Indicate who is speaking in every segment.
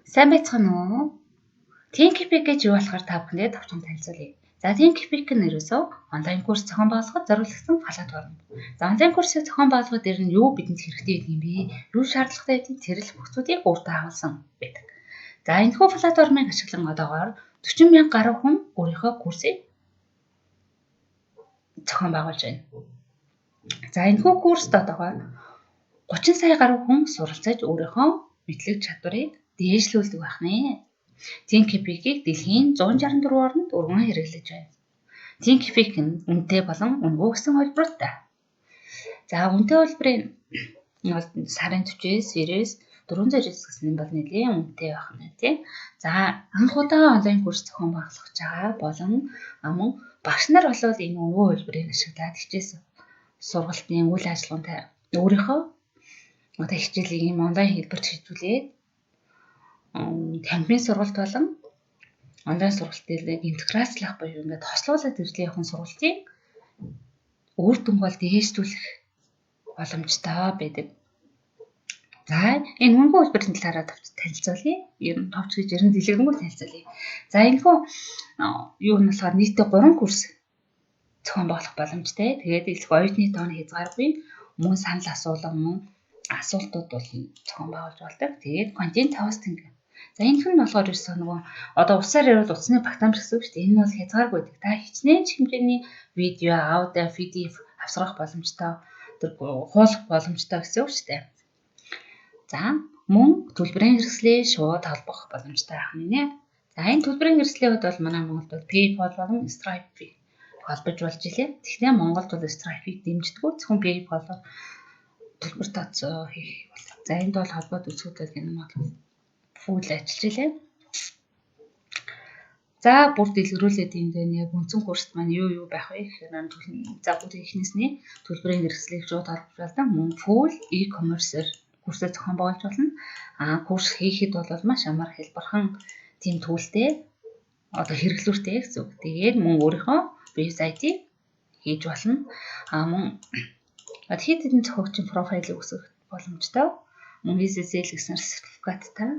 Speaker 1: Сайн байцгаана уу? ThinkEpic гэж юу болохоор та бүхэндээ товчхон танилцуулъя. За ThinkEpic нь ерөөсөө онлайн курс зохион байгуулахад зориулсан платформ. За онлайн курсыг зохион байгуулахад дээр нь юу бидэнд хэрэгтэй гэдэг юм бэ? Юу шаардлагатай гэдэг тэр л бүх зүйлийг өөртөө агуулсан байдаг. За энэхүү платформыг ашиглан одоогоор 40 мянга гаруй хүн өөрийнхөө курсыг зохион байгуулж байна. За энэхүү курст одоогоор 30 сая гаруй хүн суралцаж өөрийнхөө мэдлэг чадварыг дээшлүүлдэг байх нэ. ThinkEpic-ийг дэлхийн 164 орнд өргөн хэрэглэж байна. ThinkEpic нь үнэтэй болон үнэгүй гэсэн хэлбэртэй. За үнэтэй хэлбэрийн сарын 40-ээс 400 гэсэн юм бол нэлийн үнэтэй байх нь тийм. За анх удаа онлайн курс зохион байгуулах байгаа болон мөн багш нар болвол энэ үнэгүй хэлбэрийг ашиглаад хичээл сургалтын үйл ажиллагаантай өөрийнхөө одоо хичээлийг ийм онлайн хэлбэрт шийдвүлээд тамхины сургалт болон онлайн сургалтыг интеграцлах буюу ингээд хослуулаад ирлээ явах сургалтыг үр дүн бол дээшлүүлэх боломжтой байдаг. За энэ үнэгүй хэлбэрийн талаараа танилцуулъя. Ер нь товч гэж ер нь дэлгэрэнгүй танилцуулъя. За энэхүү юу нь болохоор нийтдээ 3 курс зохион байгуулах боломжтой. Тэгээд их оюутны тооны хязгааргүй мөн санал асуултууд бол зохион байгуулж болдог. Тэгээд контент хостинг. За энэ нь болохоор ерөөсөө нөгөө одоо усаар ярил утасны багтаамж гэсэн үг шүү дээ. Энэ нь бол хязгааргүй байдаг. Та хичнээн хэмжээний видео, аудио, PDF авсрах боломжтой, хуулах боломжтой гэсэн үг шүү дээ. За мөн төлбөрийн хэрэгслээ шууд холбох боломжтой байх нэ. За энэ төлбөрийн хэрэгслийн хувьд бол манай Монголд бол PayPal болон Stripe холбож болж илээ. Тэгэхээр Монголд бол Stripe-ийг дэмждэггүй. Зөвхөн PayPal-оор төлбөр тооцоо хийх бол. За энд бол холбоод үзэхэд энэ бол фул ажиллаж илээ. За бүр дэлгэрүүлээд энд яг үндсэн курст маань юу байх вэ гэхээр за бүр ихнээс нь төлбөрийн хэрэгслийг шууд холбуулсан мөн фул e-commerce-ээр курсээ зохион байгуулж болно. Курс хийхэд бол маш амар хэлбэрхэн тийм төлөвтэй одоо хэрэглүүртэй гэсэн үг. Тэгээд мөн өөрийнхөө вебсайтыг хийж болно. Мөн хэд хэдэн зохиогчийн профайлыг үүсгэх боломжтой. Мөн SSL гэсэн сертификаттай.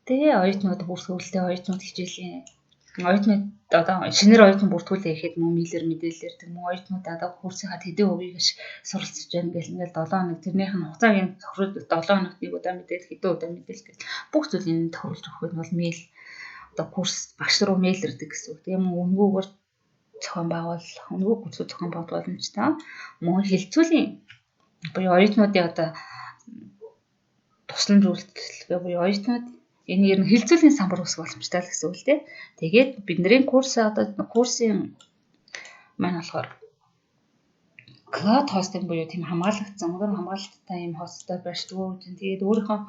Speaker 1: Тэгээ оюутнууд бүртгүүлэлтэй оюутнууд хичээлийн оюутнууд одоо шинээр оюутан бүртгүүлээ гэхэд мөн мэйлэр мэдээлэлээр тэг мөн оюутнууд одоо курсынхаа тэдэн хувийг суралцж байна гэл ингээл 7 хоног тэрнийх нь хугацааг нь тохироод 7 хоногт нэг удаа мэдээлэл хэдэн удаа мэдээлэл гэл бүх зүйлийг тохируулж өгөх нь бол мэйл одоо курс багш руу мэйл ирдэг гэсэн үг. Тэгээ мөн үнгүүгээр зохион байгуулах, үнгүү курсыг зохион байгуулах боломжтой. Мөн хилцүүлийн буюу оюутнуудын одоо тусламж үйлчлэгээ буюу оюутнууд энэ ер нь хилцүүлийн самбар үүсгэх боломжтой л гэсэн үг л дээ. Тэгээд бидний курсын маань болохоор cloud hosting буюу тийм хамгаалагдсан, өндөр хамгаалалттай юм хосттой барьждаг. Тэгээд өөрийнхөө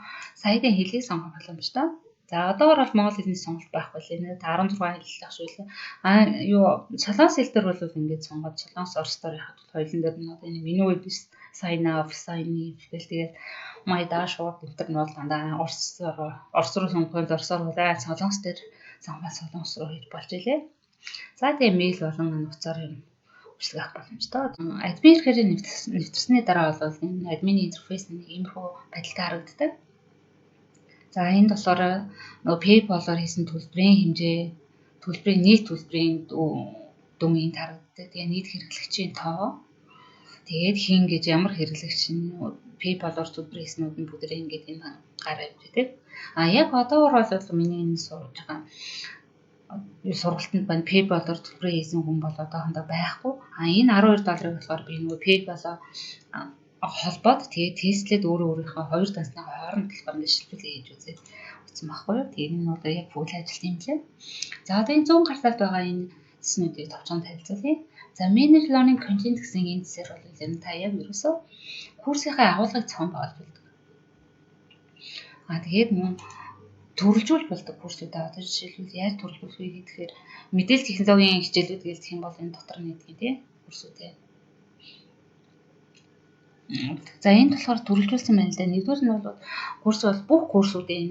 Speaker 1: саягийн хэлийг сонгох боломжтой. За одоогор бол монгол хэлний сонголт байхгүй л нэ 16 хэл ах шүү лээ. Солонгос хэл дээр бол ингэж сонгоод солонгос орс доор яхад хоёулын дээр нь одоо энэ меню гэдэг sign up, sign in гэл тэгээд my dashboard гэдэг нь бол дандаа орс руу сонгоход орсоор улаа солонгос дээр сонгоод солонгос руу хийж болж илээ. За тэгээд мэйл болон нууцаар юм үйлчлэх боломжтой. Админ хэрэг нэвтрсэний дараа бол энэ админы интерфейс нэг иймэрхүү байдалтай харагддаг. За энд болохоор нөгөө PayPal-оор хийсэн төлбөрийн хэмжээ, төлбөрийн нийт төлбөрийн дүнгийн харагддаг. Тэгээ нийт хэрэглэгчийн тоо. Тэгээд хин гэж ямар хэрэглэгч нь PayPal-оор төлбөр хийснүүд нь бүгд ингэж энэ гараа явдаг. Яг одоогор бол миний энэ сурж байгаа сургалтанд байна PayPal-оор төлбөр хийсэн хүн бол одоохондоо байхгүй. Энэ $12 болохоор би нөгөө PayPal-аа холбоод тэгээд тестлээд өөрийнхөө хоёр тасны хооронд болохоор ингэ шилжүүлээ хийж үзээд утсан байхгүй юу. Тэгээд энэ бол яг фул ажилт юм лээ. За одоо энэ 100 гартаад байгаа энэ сэснүүдийг товчхон танилцуулъя. За manage learning content гэсэн энэ зэсэр бол энэ та яг ерөөсөө курсынхаа агуулгыг зохион байгуулж болдог. Тэгээд мөн төрөлжүүл болдог курсуудаа одоо жишээлбэл яаж төрөлжүүлэх вэ гэхээр мэдээлэл технологийн хичээлүүд гэлдэх юм бол энэ дотор нэгдэг тийм курсүүдээ. За энэ болохоор төрөлжүүлсэн байна л да. Нэгдүгээр нь бол курс бол бүх курсуудын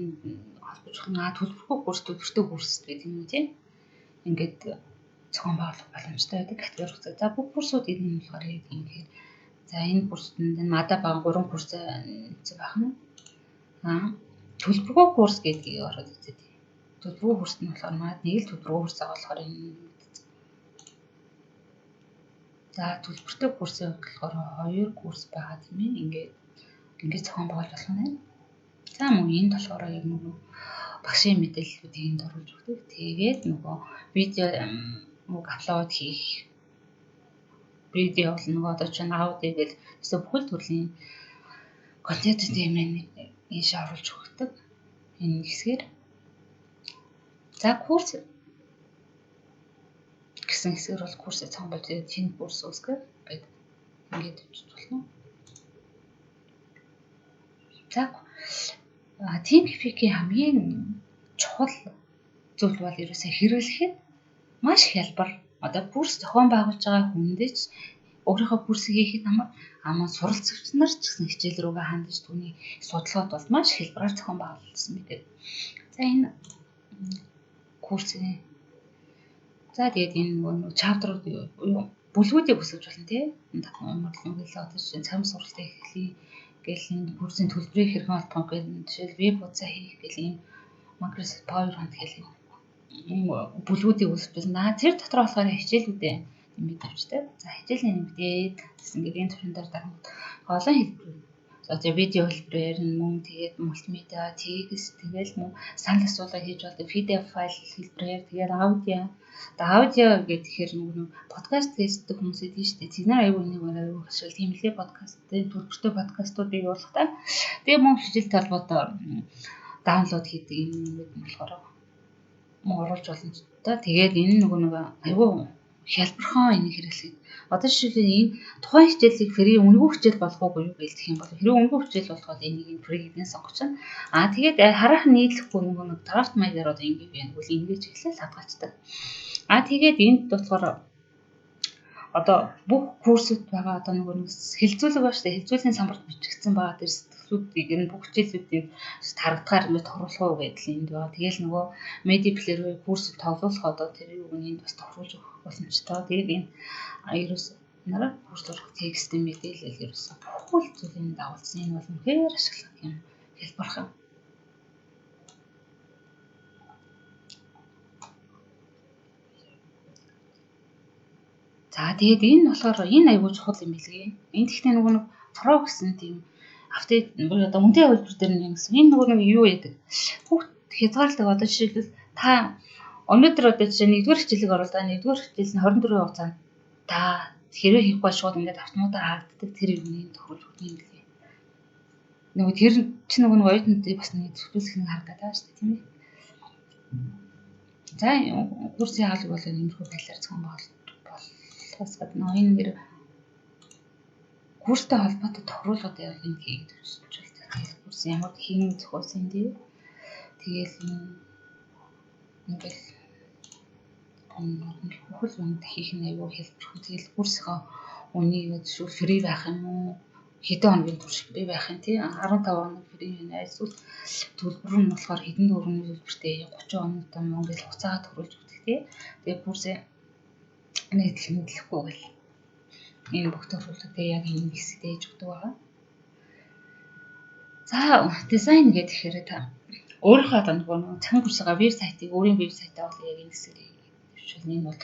Speaker 1: холбож төлбөргүй курс, төлбөртэй курс гэдэг юм уу тийм. Ингээд зохион байгуулах боломжтой байдаг категори. За бүх курсууд энэ нь болохоор яг ингэхээр за энэ курсууд энэ мада баг 3 курс байх нь. төлбөргүй курс гэдгийг ороод үзээд. Төлбөргүй курс нь болохоор маад нэг л төлбөргүй курс болохоор энэ. За төлбөртэй курсын хувьд болохоор 2 курс байгаа тийм ээ. Ингээд зохион байгуулж болох нь. За мөн энд болохоор яг нөгөө багшийн мэдээллүүдийг энд оруулж өгдөг. Тэгээд нөгөө видео аплод хийх. Видео бол нөгөө одоо чинь аудио гэл эсвэл бүхэл төрлийн контентууд юм ийш оруулж өгдөг. Энэ хэсгээр. За курс гэсэн хэсгээр бол курсыг цаанбал шинэ курс үүсгэх гэдэг ингээд бичиж болно. За TeamSpeak-ийн хамгийн чухал зүйл бол ерөөсөө хэрэглэхэд маш хялбар. Одоо курс зохион байгуулж байгаа хүндэж өөрийнхөө курсыг хийхэд амар суралцагч нар ч гэсэн хичээл рүүгээ хандаж түүний судалгаад бол маш хялбараар зохион байгуулсан байдаг. За энэ курсын тэгээд энэ нөгөө чаптерууд бүлгүүдийг бүсгэж болно тий. Модлын одоо чинь цам сургалтын эхлэе гэл энэ курсын төлбөрийг хэрхэн олох вэ гэдэг жишээл веб хуудас хийх гэл энэ Microsoft PowerPoint гэл энэ бүлгүүдийг үүсгэсэн. Тэр дотор болохоор хичээлүүдээ нэмээд тавьчихдаг. За хичээлийн нэмээд гэсэн ингээд энэ төрлийн дараа олон хэлбэр. За видео хэлбэрээр мөн тэгээд мультимедиа, текст тэгэл мөн санал асуулга хийж болдог PDF файл хэлбэрээр тэгээд аудио гэхээр нөгөө подкаст хийдэг хүмүүс идэв шүү дээ. Тэний аюу нэг аюу ашигла тийм лээ подкастын төлбөртэй подкастууд бий болгохтай. Тэгээд мөн хичээлтэй холбоотой даунлоод хийдэг юм болохоор оруулж болно ч та. Тэгээд энэ нөгөө аюу хялбархан энийг хэрэглэхэд одоо жишээлбэл энэ тухайн хичээлийг фри үнэгүй хичээл болгоогүй юу гэлдэх юм бол хэрэв үнэгүй хичээл болгоод энийг фри гэдгийг сонгочихно. Тэгээд хараахан нийлэхгүй нөгөө драфт маягаар одоо ингэ байна бол ингэж эхлээл хадгалцдаг. Тэгээд энд болохоор одоо бүх курсууд байгаа одоо нөгөө хэлцүүлэг ба штэ хэлцүүлийн самбарт бичигдсэн байгаа тэр сэтгэлүүдийг энэ бүх хичээлүүдийг тарагдахаар ингэ торуулах уу гэдэл энд байгаа. Тэгэл нөгөө медиа плеерээр курсыг тоглуулах одоо тэр юу энд бас тохируулж өгөх боломжтой. Тэгээд энэ ерөөс нараа курс урах текстийн мэдээлэл ерөөс бүхэл зүйлийг дагуулсан. Энэ бол үнэхээр ашиглах юм хэлбэрхэн. За тэгээд энэ болохоор энэ аягүй чухал юм билгээ. Энд гэхдээ нөгөө про гэсэн тийм автомат буюу одоо үнэтэй хөлбөр дээр нэгсэн. Энэ нөгөө юу яадаг? Хүүхд хязгаарлалт одоо жишээлбэл та өнөөдөр одоо жишээ нэгдүгээр хичээлийг оруулаа. Нэгдүгээр хичээлийн 24 хугацаанд та хэрвээ хийхгүй шууд ингээд автоматар хаагддаг тэр юмыг тохиолж өгдөг юм билээ. Нөгөө тэр чинь нөгөө оюутнуудыг бас нэг зөвлөх нэг харагдаад байгаа шүү дээ, тийм ээ. За курсын хаалга бол иймэрхүү байдлаар зохион болохоос гадна энэ нэр курстай холбоотой тохируулгууд энд хийгээд өчсөж байна. Тэгээд курс ямар хийн зохиосон дээ. Тэгээл ингээл бүхэл юмд хийх нь аюу хэлбэрхэн. Тэгэл курсийнхаа үнийг зөвшөөр фри байх юм уу? Хэдэн хоногийн турш фри байх юм тий 15 хоног фри байна. Эсвэл төлбөр нь болохоор хэдэн төгрөгийн төлбөртэй 30 хоногтой мөн гэж хугацаа тохируулж өгдөг тий. Тэгээд курсын нийтлэхгүй гэл энэ бүх төлөвлөлтөө яг энэ хэсэгт ээж өгдөг байгаа. За дизайн гэхээр та өөрийнхөө одоо нөгөө цан курсгаа вебсайтыг өөрийн вебсайтаа бол яг энэ хэсгээр хөвчүүлнэ. Энэ бол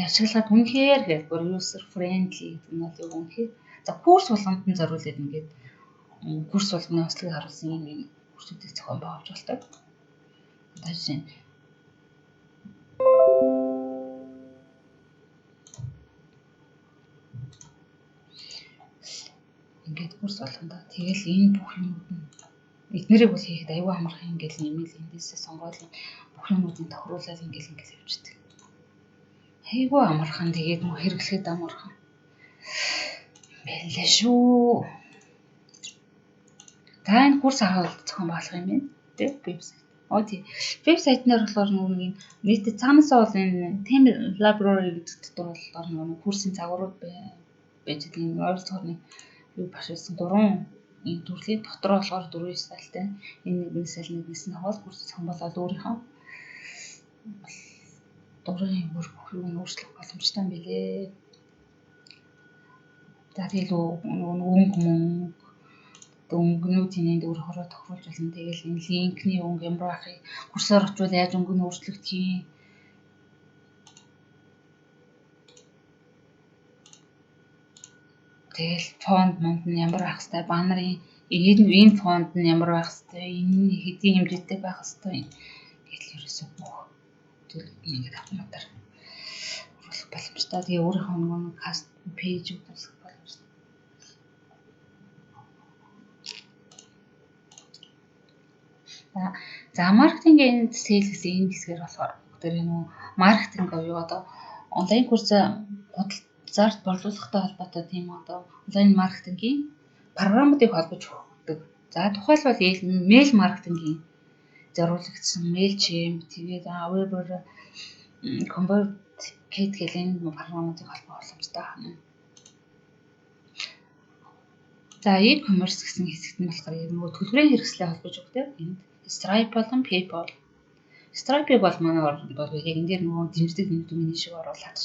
Speaker 1: ашиглаад үнэхээр хэлбэр user friendly гэдэг нь бол юу үнэхээр за курс болгонд нь зориулээд ингээд курс болгоны ослыг харуулсан юм курсүүдийг зохион байгуулж болдог. Одоо жишээ нь ингээд курс болгондоо тэгэл энэ бүх юмуд нь эднэрийг бол хийхэд аюу амархан ингээд нэмэл эндээсээ сонгоод бүх юмуудыг тохируулаад ингээд явчихдаг. Аюу амархан тэгээд мөн хэрэглэхэд амархан байлаа шүү. Та энэ курс аваад зохион байгуулах юм байна. Тэ вебсайт. Тий. Вебсайтнаар болохоор нэг нийтэд цаанаасаа бол энэ team library гэдэг дотор болохоор нэг курсын загварууд байж байгаа. Энэ ойролцоогоор нэг юу башилсан 3 энэ төрлийн дотор болохоор 4 стайлтай. Энэ нэгнээс нь хоол курс зохион болоод өөрийнхөө дурын бүх юм өөрчлөх боломжтой юм билээ. За тэгэл өнгө өнгөнүүдийн энд өөрөөрөө тохируулж болно. Тэгэл энэ линкний өнгө ямар байхыг курсоор очвол яаж өнгө нь өөрчлөгдгийг. Тэгэл фонд монд нь ямар байх хэвээр, баннерын энэ фонд нь ямар байх хэвээр, энэ хэдийн хэмжээтэй байх хэвээр. Тэгэл ерөөсөө бүх зүйлүүд ингээд автоматар оруулах боломжтой. Тэгээ өөрийнхөө нөгөө каст пэйж үзэх боломжтой. За маркетингийн сэйл гэсэн энэ хэсгээр болохоор тэр нөгөө маркетинг буюу одоо онлайн курс худалдаанд борлуулахтай холбоотой тийм одоо онлайн маркетингийн програмуудыг холбож өгдөг. За тухайлбал мэйл маркетингийн зориулагдсан Mailchimp, тэгээд Weber, ConvertKit гэх энэ програмуудыг холбох боломжтой байна. За e-commerce гэсэн хэсэгт нь болохоор нөгөө төлбөрийн хэрэгслээ холбож өгдөг. Энд Stripe болон PayPal. Stripe-ыг бол манай орнд бол яг энэ дээр нөгөө дэмждэг миний шиг оруулаад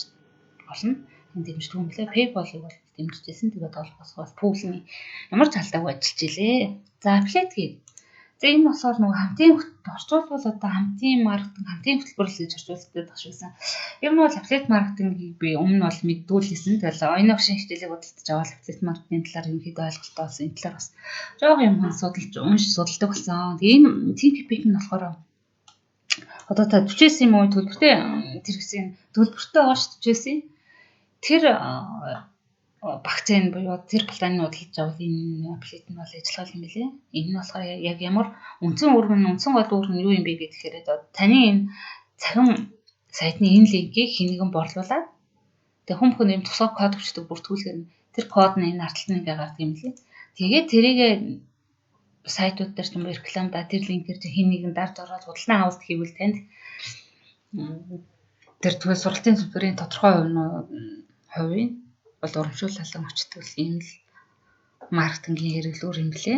Speaker 1: болно. Энэ дэмждэг юм лээ. PayPal-ыг бол дэмжижсэн. Тэгээд олбосгоос пүүлний ямар цалтаагүй ажиллаж илээ. За affiliate гээд. За энэ болохоор нөгөө хамтын орчуулбал одоо хамтын маркетинг, хамтын хөтөлбөрлөл гэж орчуулдаг багшсан. Ер нь бол affiliate маркетингийг би өмнө бол мэддүүлсэн. Тэгэл оюуны багшийн хичээлийг удирдах аваад affiliate маркетингийн талаар ерөнхийдөө ойлголттой болсон. Энэ талаар бас жоохон юм судалдаг болсон. Энэ TPP нь болохоор одоо та төчөөс юм уу төлбөртэй тэр гэсэн төлбөртэй байгаа шүү төчөөс. Тэр багцын буюу тэр планыг бодлож авал энэ аппликейшн нь бол ажиллах юм билээ. Энэ нь болохоор яг ямар үндсэн гол үүрэг нь юу юм бэ гэхээр таны энэ цахим сайтны энэ линкийг хинэгэн борлуулад тэг хүмүүхэн юм тусгай код өчтөг бүртгүүлэхээр тэр код нь энэ арталт нэгэ гардаг юм билээ. Тэгээд тэрийг сайтууд дээр ч юм рекламда тэр линкээр хин нэгэн дарж ороод худалдан авалт хийвэл танд тэр тэгвэл сургалтын төлбөрийн тодорхой хувийг бол урамшууллан очтгол ийм л маркетингийн хэрэглүүр юм блэ.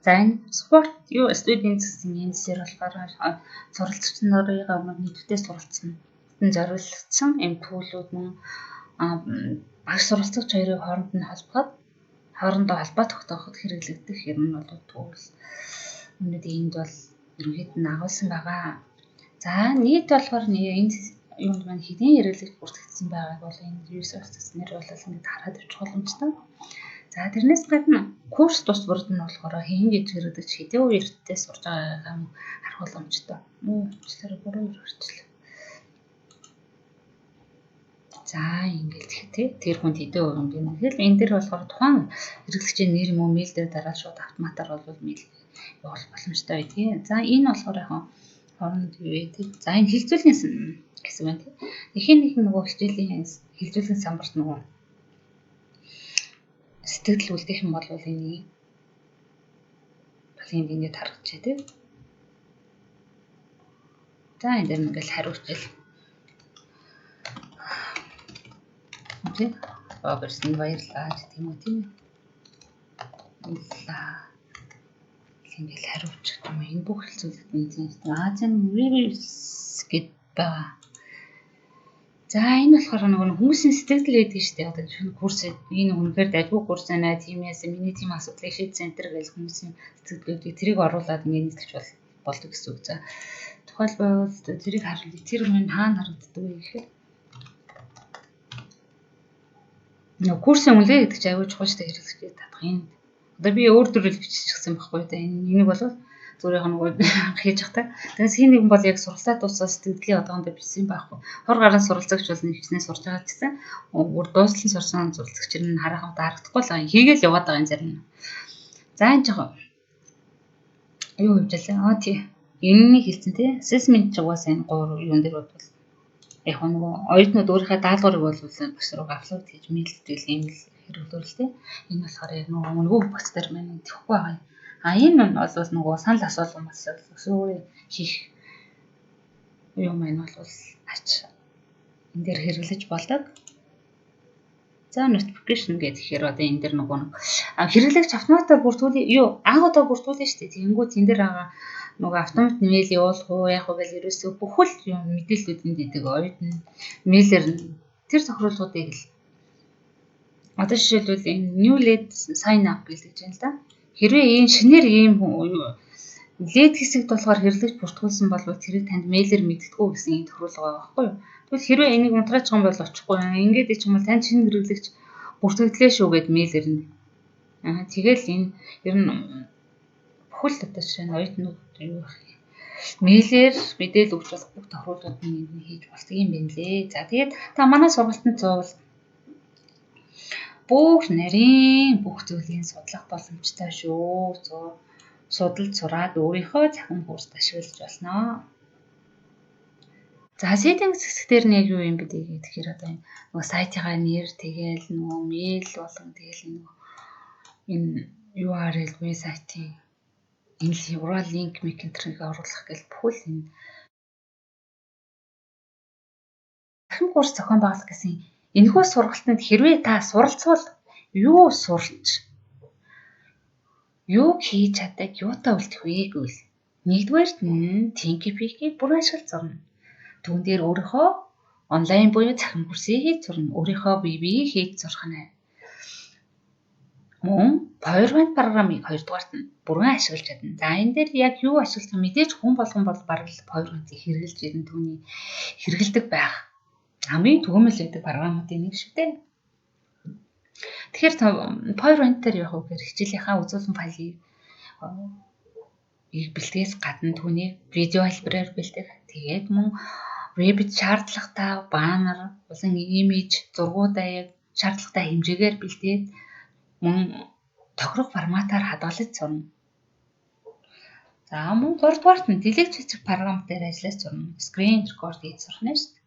Speaker 1: За энэ спорт студент гэсэн энэ зэрэг болохоор суралцагч нарын нийтдээ суралцсан зориулсан юм түүлүүд нь багш суралцагч хоёрын хооронд нь хоорондоо холбоо тогтооход хэрэглэгдэх юм бол түүл. Үнэндээ энд бол ерөнхийдөө агуулсан байгаа. За нийт болохоор энэ юунд маань хэдийн хэрэглэгч бүртгэгдсэн байгааг бол энэ resources нэр бол ингээд хараад авчих боломжтой. За тэрнээс гадна курс тус бүрд нь болохоор хэн гэж хэрэглэгч хэдийн үеэртээ сурж байгаагаа харах боломжтой. Уучлаарай буруу хэрэгчлээ. За ингээд тэр хүнд хэдэн үе юм бэ? Тэгэхээр энэ дэр болохоор тухайн хэрэглэгчийн нэр юм уу мэйл дээр дараад шууд автоматар бол мэйл явуулах боломжтой байдгийг. За энэ болохоор яг хооронд юу вэ? За энэ хилцүүлгийн гэсэн байна. Эхний нэг нөгөө хичээлийн хилцүүлгийн самбарт нөгөө сэтгэл үлдэх юм бол энэ энд ингээд харагдчихэ тийм. За энэ дээр ингээл хариуцвал тийм. Оберсэн баярлаа гэх юм уу тийм. Баярлаа. Ингээл хариуцчих юм. Энэ бүх хилцүүлэгт энэ Азийн вирус гэдэг байгаа. За энэ болохоор нөгөө хүмүүсийн сэтгэл байдаг шүү дээ. Одоо жишээ нь курс энэ үнэхээр дайггүй курс байна. Тиймээс миний тийм асуудлыг шийдэх центр гэж хүмүүсийн сэтгэлүүдийг тэрийг оруулаад ингээд нийтгэж болдог гэсэн үг. За тухайлбал тэрийг харуулъя. Тэр хүн хаана харагддаг вэ гэхээр нөгөө курсын үнэлгээ гэдэг чинь аюул чухал шүү дээ хэрэглэгчид татах энэ. Одоо би өөр төрөл биччихсэн байхгүй да. Энийг бол зүрийнх нь нөгөө хийж явах. Тэгээс хин нэгэн бол яг суралцаа дуусаад сэтгэлийн одоогонд бичсэн байхгүй. Хор гарan суралцагч бол нэг хичнээн сурч байгаа гэсэн. Өөр дуустал сурсан суралцагч нь харахад харагдахгүй л хийгээл яваад байгаа юм зарим. За энэ жоо юу хэмжээлээ? Тий. Энэний хэлсэн тий. Assessment жагаас энэ 3 юун дээр бол яг нөгөө оюутнууд өөрийнхөө даалгаврыг бол багш руу апплод хийж мэйлдэл юм л хэрэглүүр л тий. Энэ болохоор яг нөгөө өнгөө багц дээр маань тэхгүй байгаа. Энэ нь бол нөгөө санал асуулган бас өөрөө хийх юм маань бол ач энэ дээр хэрэглэж болдог. За notification гэхээр одоо энэ дээр нөгөө хэрэглэгч автоматар бүртгүүл агуудаа бүртгүүлнэ шүү дээ. Тэнгүүд энэ дээр байгаа нөгөө автомат мэйл явуулах уу яах вэ гэж ерөөсөө бүхэл юм мэдээллүүд энд идэг оюутны мэйлэр тэр тохируулгуудыг л Одоо жишээлбэл энэ new lead sign up гэдэг чинь л да. Хэрвээ энэ шинээр ийм lead хэсэгт болохоор хэрэглэж бүртгүүлсэн бол тэрийг танд мэйлэр мэддэггүй гэсэн ийм тохиолдол байгаа байхгүй юу? Тэгвэл хэрвээ энийг унтраачих юм бол очихгүй. Ингээд ич юм бол танд шинэ хэрэглэгч бүртгэгдлээ шүү гэд мэйл ирнэ. Тэгэл энэ ер нь бүхэл одоо жишээ нь оюутнууд юу байх юм. Мэйлээр мэдээлэл өгч болох бүх тохиолдлууд нь хийж болдог юм байна лээ. За тэгээд та манай сургалтанд зоввол бүх нарийн бүх зүйлийг судлах боломжтой шүү. Судалж сураад өөрийнхөө захин хурст ашиглаж болно. За сэдвийн хэсэг дээр нь яг юу юм бэ гэхээр одоо энэ нөгөө сайтынхаа нэр тэгээл нөгөө мэйл болгон тэгээл нөгөө энэ URL сайтын энэ URL линк мекентрийг оруулах гэл бүхэл энэ захин хурс зохион байгуулах гэсэн энэхүү сургалтанд хэрвээ та суралцвал юу сурч юу хийж чаддаг, юутай үлдэх вэ гэвэл нэгдүгээрт нь Thinkific-ийг бүр ашиглаж сурна. Түүн дээр өөрийнхөө онлайн буюу захин курсыг хийж сурна. Өөрийнхөө бие хийж сурах нь. Мөн PowerPoint програмыг хоёрдугаарт нь бүрэн ашиглаж чадна. За энэ дээр яг юу ашиглах вэ? Мэдээж хүн болгон бол бараг л PowerPoint-ийг хэрэглэж ирэн түүний хэрэгэлдэг байх. Хамгийн түгээмэл байдаг програмуудын нэг шүү дээ. Тэгэхээр PowerPoint дээр яг үгээр хичээлийнхаа үзүүлсэн файлыг бэлтгэээс гадна түүнийг видео хэлбэрээр бэлдэх. Тэгээд мөн Revit шаардлагатай баннер, болон имиж, зургуудаа яг шаардлагатай хэмжээгээр бэлдээд мөн тохирох форматаар хадгалж сурна. За мөн 3 дугаарт нь дэлгэц бичиг програм дээр ажиллаж сурна. Screen record хийж сурна шүү дээ.